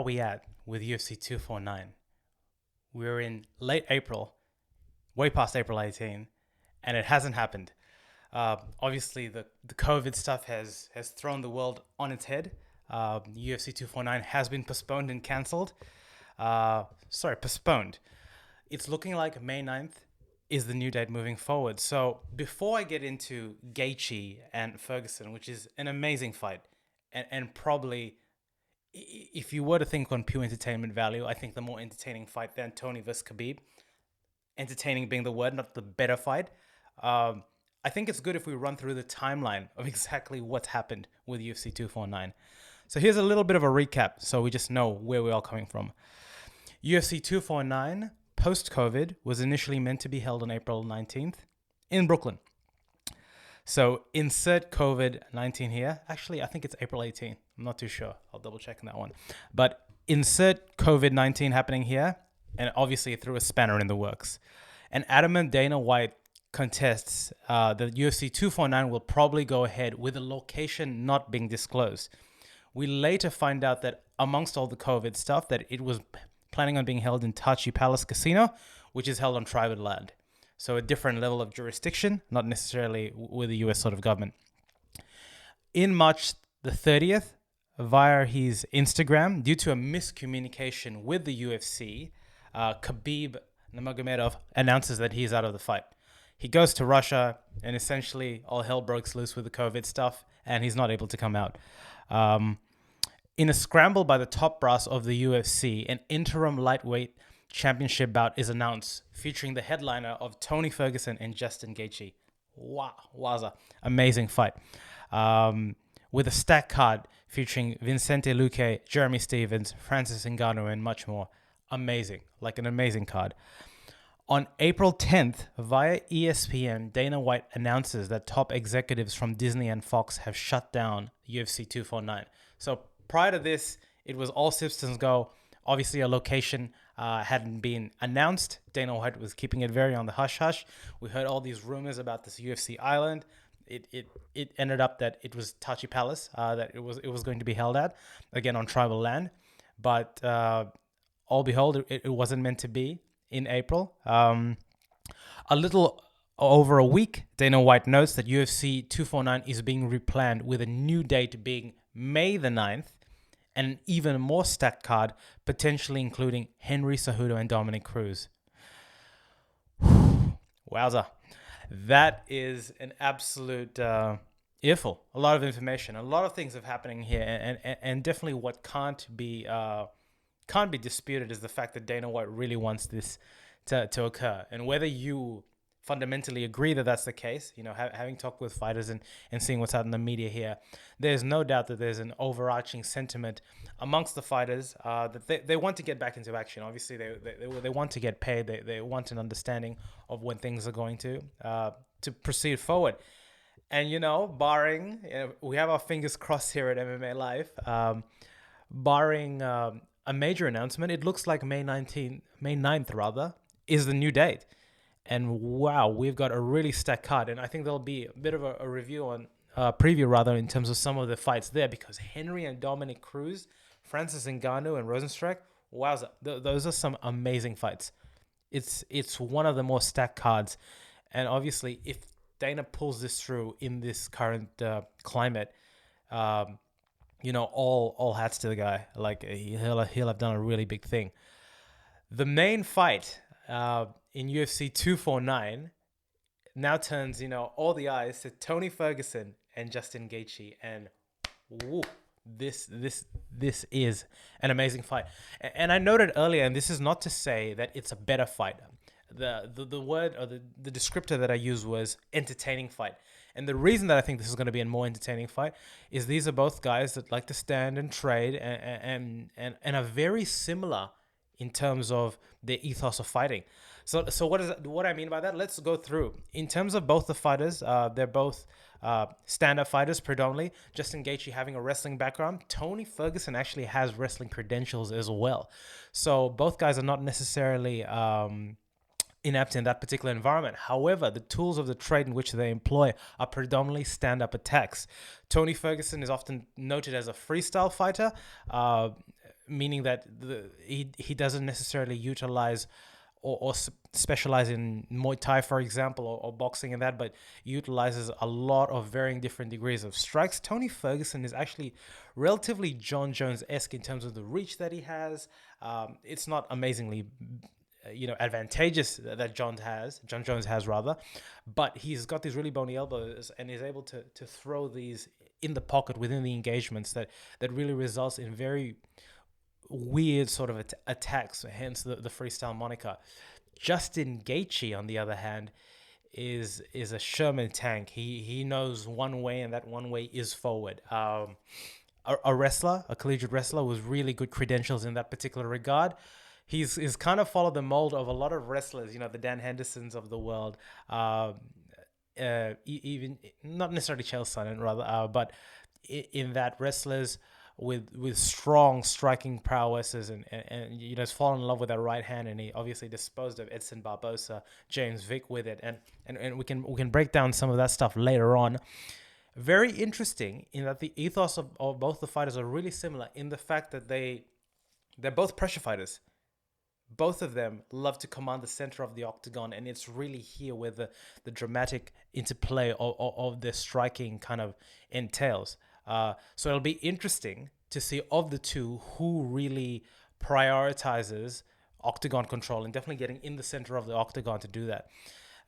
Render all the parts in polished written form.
we at with UFC 249? We're in late April, way past April 18, and it hasn't happened. Obviously, the COVID stuff has thrown the world on its head. UFC 249 has been postponed and cancelled. Postponed. It's looking like May 9th is the new date moving forward. So before I get into Gaethje and Ferguson, which is an amazing fight, and probably, if you were to think on pure entertainment value, I think the more entertaining fight than Tony versus Khabib. Entertaining being the word, not the better fight. I think it's good if we run through the timeline of exactly what's happened with UFC 249. So here's a little bit of a recap so we just know where we're all coming from. UFC 249, post-COVID, was initially meant to be held on April 19th in Brooklyn. So insert COVID-19 here. Actually, I think it's April 18th. I'm not too sure. I'll double check on that one. But insert COVID-19 happening here, and obviously it threw a spanner in the works. And adamant Dana White contests that UFC 249 will probably go ahead with a location not being disclosed. We later find out that amongst all the COVID stuff, that it was planning on being held in Tachi Palace Casino, which is held on tribal land. So a different level of jurisdiction, not necessarily with the US sort of government. In March the 30th, via his Instagram, due to a miscommunication with the UFC, Khabib Nurmagomedov announces that he's out of the fight. He goes to Russia, and essentially all hell breaks loose with the COVID stuff, and he's not able to come out. In a scramble by the top brass of the UFC, an interim lightweight championship bout is announced, featuring the headliner of Tony Ferguson and Justin Gaethje. Wow, wowza, amazing fight. With a stacked card featuring Vicente Luque, Jeremy Stevens, Francis Ngannou, and much more. Amazing, like an amazing card. On April 10th, via ESPN, Dana White announces that top executives from Disney and Fox have shut down UFC 249. So prior to this, it was all systems go. Obviously, a location hadn't been announced. Dana White was keeping it very on the hush-hush. We heard all these rumors about this UFC island. It ended up that it was Tachi Palace that it was going to be held at, again on tribal land. But all behold, it wasn't meant to be in April. A little over a week, Dana White notes that UFC 249 is being replanned with a new date being May the 9th, and an even more stacked card, potentially including Henry Cejudo and Dominic Cruz. Wowza. That is an absolute earful. A lot of information. A lot of things are happening here, and definitely what can't be disputed is the fact that Dana White really wants this to occur. And whether you fundamentally agree that that's the case, having talked with fighters and seeing what's out in the media here, there's no doubt that there's an overarching sentiment amongst the fighters that they want to get back into action. Obviously, they want to get paid. They want an understanding of when things are going to proceed forward. And, barring, we have our fingers crossed here at MMA Live, barring a major announcement, it looks like May 9th is the new date. And wow, we've got a really stacked card. And I think there'll be a bit of a preview in terms of some of the fights there, because Henry and Dominic Cruz, Francis Ngannou and Rosenstruck, wowza, those are some amazing fights. It's one of the more stacked cards. And obviously, if Dana pulls this through in this current climate, all hats to the guy. Like he'll have done a really big thing. The main fight in UFC 249 now turns, all the eyes to Tony Ferguson and Justin Gaethje, and woo, this is an amazing fight. And I noted earlier, and this is not to say that it's a better fight. The word or the descriptor that I used was entertaining fight. And the reason that I think this is going to be a more entertaining fight is these are both guys that like to stand and trade and are very similar in terms of their ethos of fighting. So what I mean by that? Let's go through. In terms of both the fighters, they're both stand-up fighters predominantly. Justin Gaethje having a wrestling background. Tony Ferguson actually has wrestling credentials as well. So both guys are not necessarily inept in that particular environment. However, the tools of the trade in which they employ are predominantly stand-up attacks. Tony Ferguson is often noted as a freestyle fighter. meaning that he doesn't necessarily utilize or specialize in Muay Thai, for example, or boxing and that, but utilizes a lot of varying different degrees of strikes. Tony Ferguson is actually relatively John Jones-esque in terms of the reach that he has. It's not amazingly, advantageous that John Jones has rather, but he's got these really bony elbows and is able to throw these in the pocket within the engagements that really results in very weird sort of attacks, hence the freestyle moniker. Justin Gaethje, on the other hand, is a Sherman tank. He knows one way, and that one way is forward. A collegiate wrestler with really good credentials in that particular regard. He's kind of followed the mold of a lot of wrestlers, the Dan Hendersons of the world. Even not necessarily Chael Sonnen, rather, but in that wrestlers with strong striking prowesses and has fallen in love with that right hand, and he obviously disposed of Edson Barbosa, James Vick with it, and we can break down some of that stuff later on. Very interesting in that the ethos of both the fighters are really similar in the fact that they're both pressure fighters. Both of them love to command the center of the octagon, and it's really here where the dramatic interplay of their striking kind of entails. So it'll be interesting to see of the two who really prioritizes octagon control and definitely getting in the center of the octagon to do that.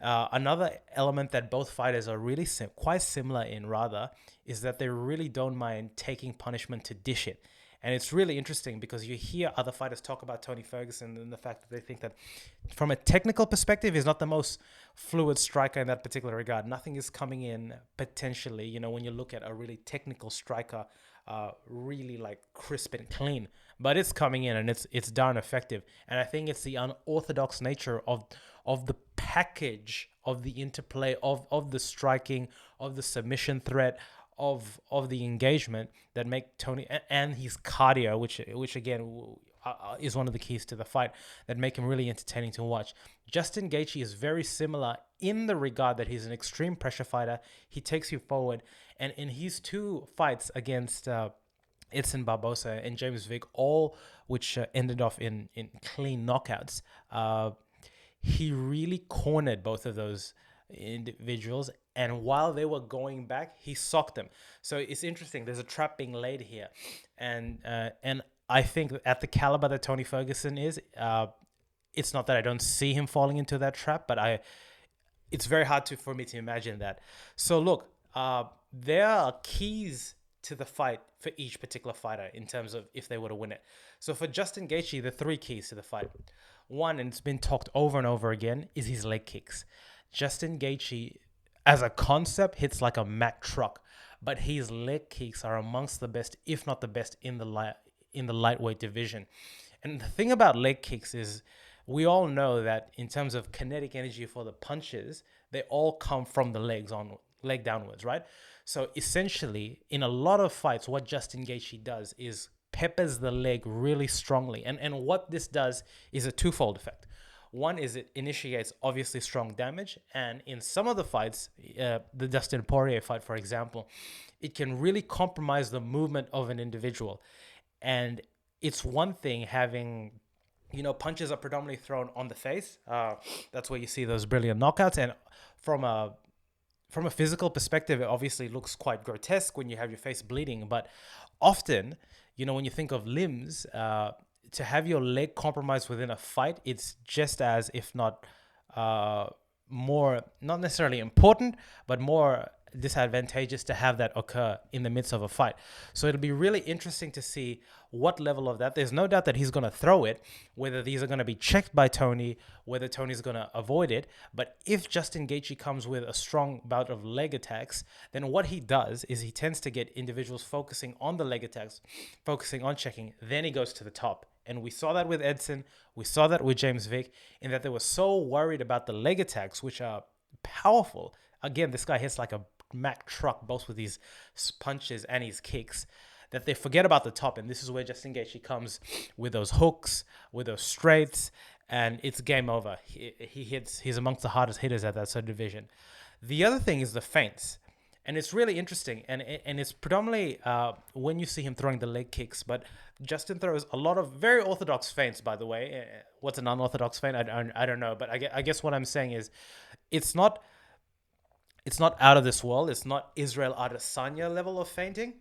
Another element that both fighters are really quite similar in, rather, is that they really don't mind taking punishment to dish it. And it's really interesting because you hear other fighters talk about Tony Ferguson and the fact that they think that from a technical perspective, he's not the most fluid striker in that particular regard. Nothing is coming in potentially, when you look at a really technical striker, really like crisp and clean. But it's coming in and it's darn effective. And I think it's the unorthodox nature of the package, of the interplay, of the striking, of the submission threat, of the engagement that make Tony and his cardio, which again is one of the keys to the fight, that make him really entertaining to watch. Justin Gaethje is very similar in the regard that he's an extreme pressure fighter. He takes you forward, and in his two fights against Edson Barbosa and James Vick, all which ended off in clean knockouts, he really cornered both of those individuals, and while they were going back, he socked them. So it's interesting. There's a trap being laid here, and I think at the caliber that Tony Ferguson is, it's not that I don't see him falling into that trap, but it's very hard for me to imagine that. So look, there are keys to the fight for each particular fighter in terms of if they were to win it. So for Justin Gaethje, the three keys to the fight. One, and it's been talked over and over again, is his leg kicks. Justin Gaethje, as a concept, hits like a Mack truck, but his leg kicks are amongst the best, if not the best, in the lightweight division. And the thing about leg kicks is, we all know that in terms of kinetic energy for the punches, they all come from the leg downwards, right? So essentially, in a lot of fights, what Justin Gaethje does is peppers the leg really strongly. And what this does is a twofold effect. One is it initiates obviously strong damage, and in some of the fights, the Dustin Poirier fight, for example, it can really compromise the movement of an individual. And it's one thing having, punches are predominantly thrown on the face. That's where you see those brilliant knockouts. And from a physical perspective, it obviously looks quite grotesque when you have your face bleeding. But often, when you think of limbs, to have your leg compromised within a fight, it's just as, if not more, not necessarily important, but more disadvantageous to have that occur in the midst of a fight. So it'll be really interesting to see what level of that. There's no doubt that he's going to throw it, whether these are going to be checked by Tony, whether Tony's going to avoid it. But if Justin Gaethje comes with a strong bout of leg attacks, then what he does is he tends to get individuals focusing on the leg attacks, focusing on checking, then he goes to the top. And we saw that with Edson, we saw that with James Vick, in that they were so worried about the leg attacks, which are powerful. Again, this guy hits like a Mack truck, both with his punches and his kicks, that they forget about the top. And this is where Justin Gaethje comes with those hooks, with those straights, and it's game over. He's amongst the hardest hitters at that sort of division. The other thing is the feints. And it's really interesting, and it's predominantly when you see him throwing the leg kicks. But Justin throws a lot of very orthodox feints, by the way. What's an unorthodox feint? I don't know, but I guess what I'm saying is, it's not out of this world. It's not Israel Adesanya level of feinting.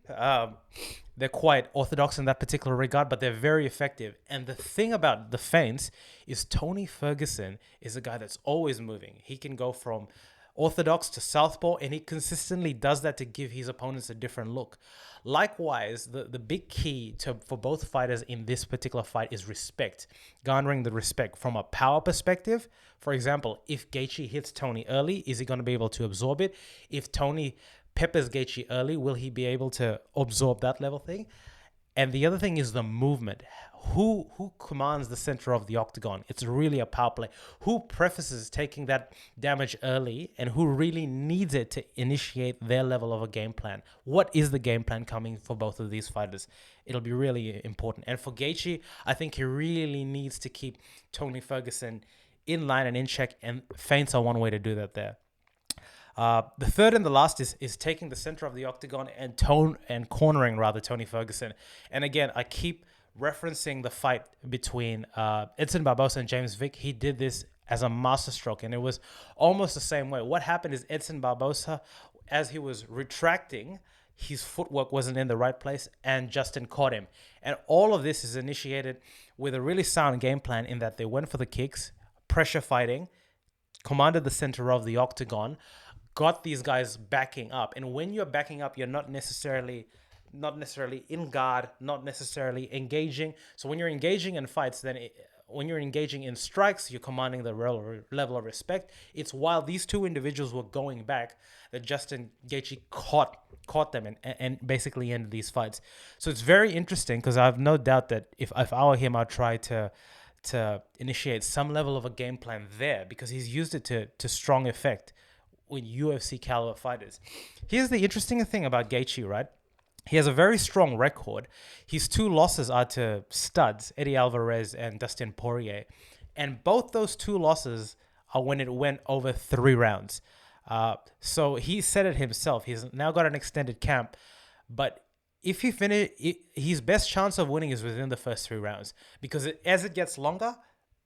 They're quite orthodox in that particular regard, but they're very effective. And the thing about the feints is Tony Ferguson is a guy that's always moving. He can go from orthodox to southpaw, and he consistently does that to give his opponents a different look. Likewise, the big key for both fighters in this particular fight is respect, garnering the respect from a power perspective. For example, if Gaethje hits Tony early, is he going to be able to absorb it? If Tony peppers Gaethje early, will he be able to absorb that level thing? And the other thing is the movement. Who commands the center of the octagon? It's really a power play. Who prefaces taking that damage early, and who really needs it to initiate their level of a game plan? What is the game plan coming for both of these fighters? It'll be really important. And for Gaethje, I think he really needs to keep Tony Ferguson in line and in check, and feints are one way to do that there. The third and the last is taking the center of the octagon and cornering Tony Ferguson. And again, I keep referencing the fight between Edson Barbosa and James Vick. He did this as a masterstroke, and it was almost the same way. What happened is Edson Barbosa, as he was retracting, his footwork wasn't in the right place, and Justin caught him. And all of this is initiated with a really sound game plan in that they went for the kicks, pressure fighting, commanded the center of the octagon, got these guys backing up. And when you're backing up, you're not necessarily in guard, not necessarily engaging. So when you're engaging in fights, when you're engaging in strikes, you're commanding the level of respect. It's while these two individuals were going back that Justin Gaethje caught them and basically ended these fights. So it's very interesting, because I have no doubt that if I were him, I'd try to initiate some level of a game plan there, because he's used it to strong effect with UFC caliber fighters. Here's the interesting thing about Gaethje, right? He has a very strong record. His two losses are to studs, Eddie Alvarez and Dustin Poirier. And both those two losses are when it went over 3 rounds. So he said it himself. He's now got an extended camp. But if he finish, his best chance of winning is within the first 3 rounds. Because as it gets longer,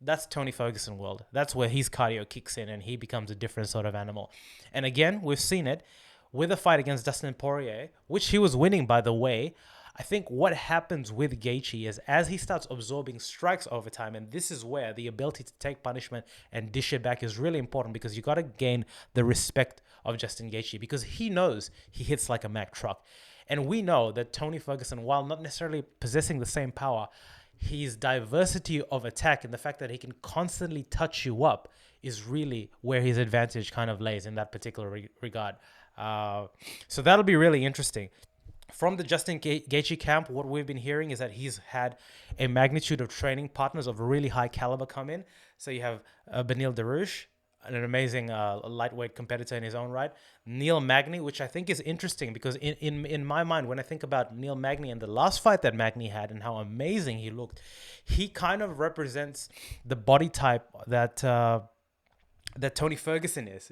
that's Tony Ferguson world. That's where his cardio kicks in and he becomes a different sort of animal. And again, we've seen it with a fight against Dustin Poirier, which he was winning, by the way. I think what happens with Gaethje is, as he starts absorbing strikes over time, and this is where the ability to take punishment and dish it back is really important, because you got to gain the respect of Justin Gaethje, because he knows he hits like a Mack truck. And we know that Tony Ferguson, while not necessarily possessing the same power, his diversity of attack and the fact that he can constantly touch you up is really where his advantage kind of lays in that particular regard. So that'll be really interesting. From the Justin Gaethje camp, what we've been hearing is that he's had a magnitude of training partners of really high caliber come in. So you have Beneil Dariush, an amazing lightweight competitor in his own right. Neil Magny, which I think is interesting, because in my mind, when I think about Neil Magny and the last fight that Magny had and how amazing he looked, he kind of represents the body type that Tony Ferguson is,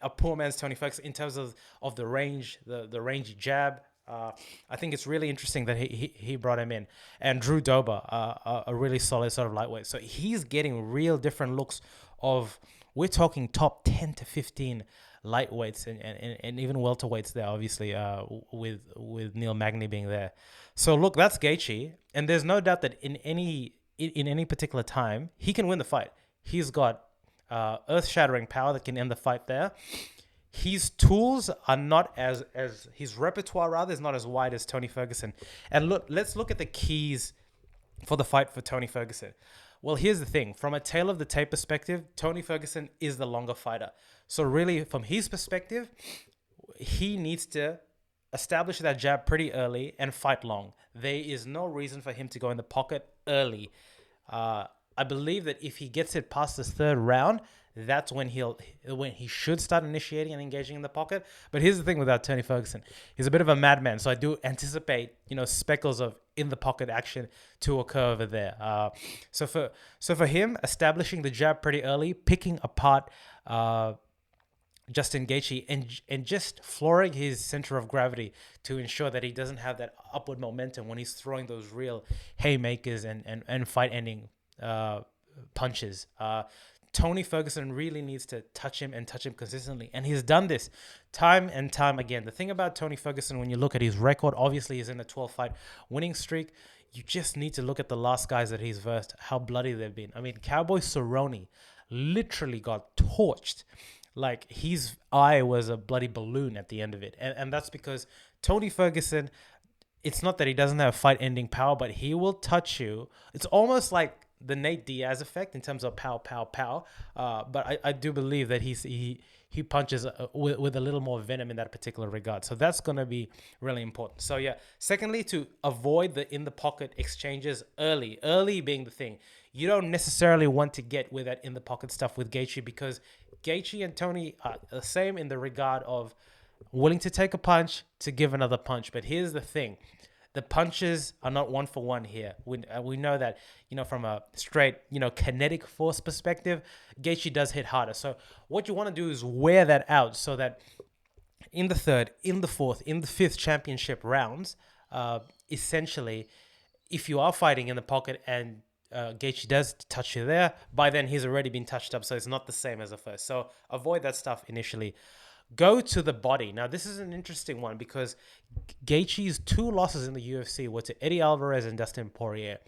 a poor man's Tony Ferguson, in terms of the range, the rangy jab. I think it's really interesting that he brought him in. And Drew Dober, a really solid sort of lightweight. So he's getting real different looks of, we're talking top 10 to 15 lightweights and even welterweights there, obviously, with Neil Magny being there. So look, that's Gaethje. And there's no doubt that in any particular time, he can win the fight. He's got earth-shattering power that can end the fight there. His tools are not as his repertoire rather is not as wide as Tony Ferguson. And look, let's look at the keys for the fight for Tony Ferguson. Well, here's the thing. From a tail of the tape perspective, Tony Ferguson is the longer fighter. So really, from his perspective, he needs to establish that jab pretty early and fight long. There is no reason for him to go in the pocket early. I believe that if he gets it past this 3rd round, that's when he should start initiating and engaging in the pocket. But here's the thing with Tony Ferguson. He's a bit of a madman. So I do anticipate, speckles of in the pocket action to occur over there. So for him, establishing the jab pretty early, picking apart Justin Gaethje, and just flooring his center of gravity to ensure that he doesn't have that upward momentum when he's throwing those real haymakers and fight-ending punches. Tony Ferguson really needs to touch him and touch him consistently. And he's done this time and time again. The thing about Tony Ferguson, when you look at his record, obviously he's in a 12-fight winning streak. You just need to look at the last guys that he's versed, how bloody they've been. I mean, Cowboy Cerrone literally got torched. Like, his eye was a bloody balloon at the end of it. And that's because Tony Ferguson, it's not that he doesn't have fight-ending power, but he will touch you. It's almost like the Nate Diaz effect in terms of pow, pow, pow. But I do believe that he punches with a little more venom in that particular regard. So that's going to be really important. So yeah, secondly, to avoid the in-the-pocket exchanges early being the thing. You don't necessarily want to get with that in-the-pocket stuff with Gaethje, because Gaethje and Tony are the same in the regard of willing to take a punch to give another punch. But here's the thing. The punches are not one for one here. We know that, from a straight, kinetic force perspective, Gaethje does hit harder. So what you want to do is wear that out so that in the third, in the fourth, in the fifth championship rounds, essentially, if you are fighting in the pocket and Gaethje does touch you there, by then he's already been touched up, so it's not the same as the first. So avoid that stuff initially. Go to the body. Now, this is an interesting one because Gaethje's 2 losses in the UFC were to Eddie Alvarez and Dustin Poirier.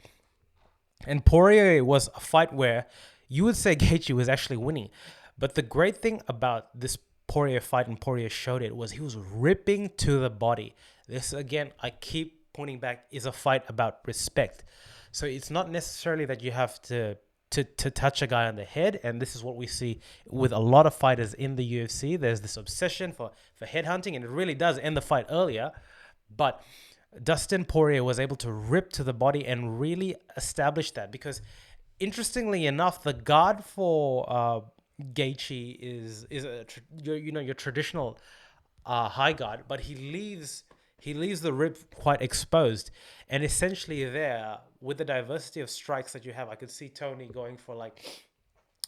And Poirier was a fight where you would say Gaethje was actually winning. But the great thing about this Poirier fight, and Poirier showed it, was he was ripping to the body. This, again, I keep pointing back, is a fight about respect. So it's not necessarily that you have to touch a guy on the head, and this is what we see with a lot of fighters in the UFC. There's this obsession for head hunting, and it really does end the fight earlier. But Dustin Poirier was able to rip to the body and really establish that, because interestingly enough, the guard for Gaethje is your traditional high guard, but he leaves the rib quite exposed. And essentially there, with the diversity of strikes that you have, I could see Tony going for like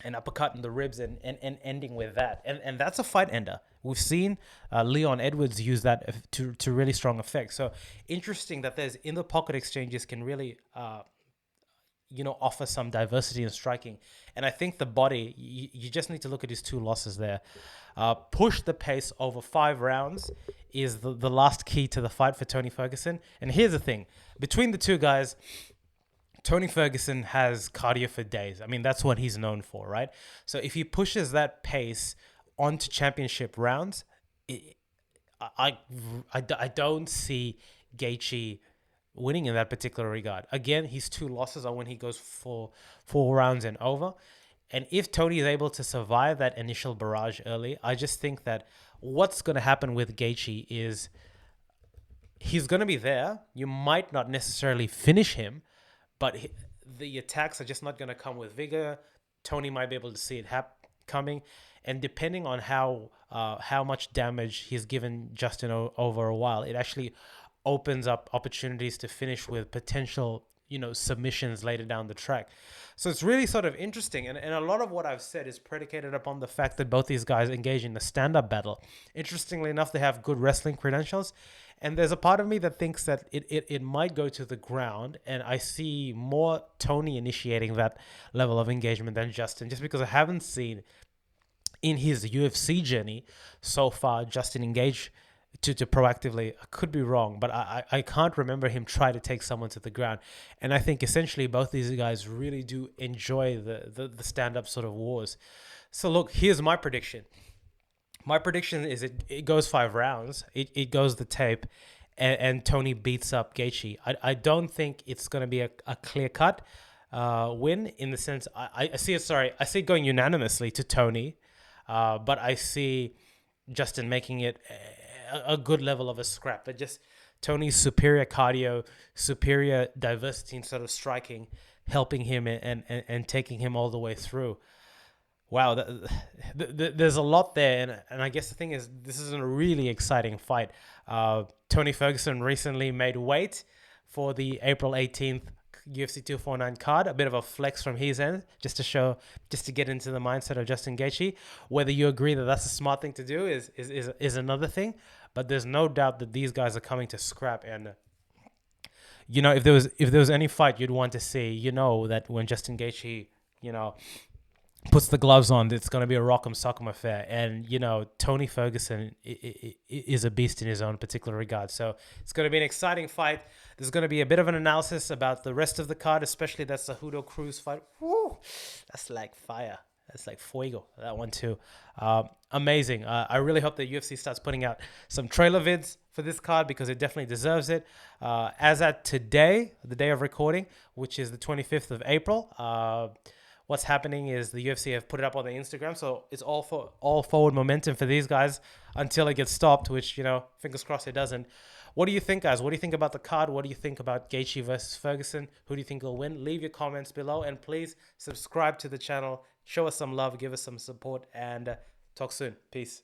an uppercut in the ribs and ending with that. And that's a fight ender. We've seen Leon Edwards use that to really strong effect. So interesting that there's in the pocket exchanges can really offer some diversity in striking. And I think the body, you just need to look at his 2 losses there. Push the pace over 5 rounds is the last key to the fight for Tony Ferguson. And here's the thing. Between the 2 guys, Tony Ferguson has cardio for days. I mean, that's what he's known for, right? So if he pushes that pace onto championship rounds, I don't see Gaethje winning in that particular regard. Again, his 2 losses are when he goes for 4 rounds and over. And if Tony is able to survive that initial barrage early, I just think that what's going to happen with Gaethje is he's going to be there. You might not necessarily finish him, but the attacks are just not going to come with vigor. Tony might be able to see it coming. And depending on how much damage he's given Justin over a while, it actually opens up opportunities to finish with potential, submissions later down the track. So it's really sort of interesting. And a lot of what I've said is predicated upon the fact that both these guys engage in a stand-up battle. Interestingly enough, they have good wrestling credentials. And there's a part of me that thinks that it might go to the ground. And I see more Tony initiating that level of engagement than Justin, just because I haven't seen in his UFC journey so far Justin engage to proactively. I could be wrong, but I can't remember him try to take someone to the ground. And I think essentially both these guys really do enjoy the stand-up sort of wars. So look, here's my prediction. My prediction is it goes 5 rounds. It goes the tape, and Tony beats up Gaethje. I don't think it's going to be a clear-cut win in the sense I see it. Sorry, I see it going unanimously to Tony, but I see Justin making it a good level of a scrap. But just Tony's superior cardio, superior diversity in sort of striking, helping him and taking him all the way through. Wow, there's a lot there. And I guess the thing is, this is a really exciting fight. Tony Ferguson recently made weight for the April 18th UFC 249 card. A bit of a flex from his end, just to get into the mindset of Justin Gaethje. Whether you agree that that's a smart thing to do is another thing. But there's no doubt that these guys are coming to scrap. And if there was any fight you'd want to see, that when Justin Gaethje, puts the gloves on, it's going to be a rock'em sock'em affair. And, Tony Ferguson is a beast in his own particular regard. So it's going to be an exciting fight. There's going to be a bit of an analysis about the rest of the card, especially that Cejudo Cruz fight. Woo! That's like fire. That's like fuego, that one too. Amazing. I really hope that UFC starts putting out some trailer vids for this card because it definitely deserves it. As at today, the day of recording, which is the 25th of April, what's happening is the UFC have put it up on their Instagram, so it's all forward momentum for these guys until it gets stopped, which, fingers crossed it doesn't. What do you think, guys? What do you think about the card? What do you think about Gaethje versus Ferguson? Who do you think will win? Leave your comments below, and please subscribe to the channel. Show us some love, give us some support, and talk soon. Peace.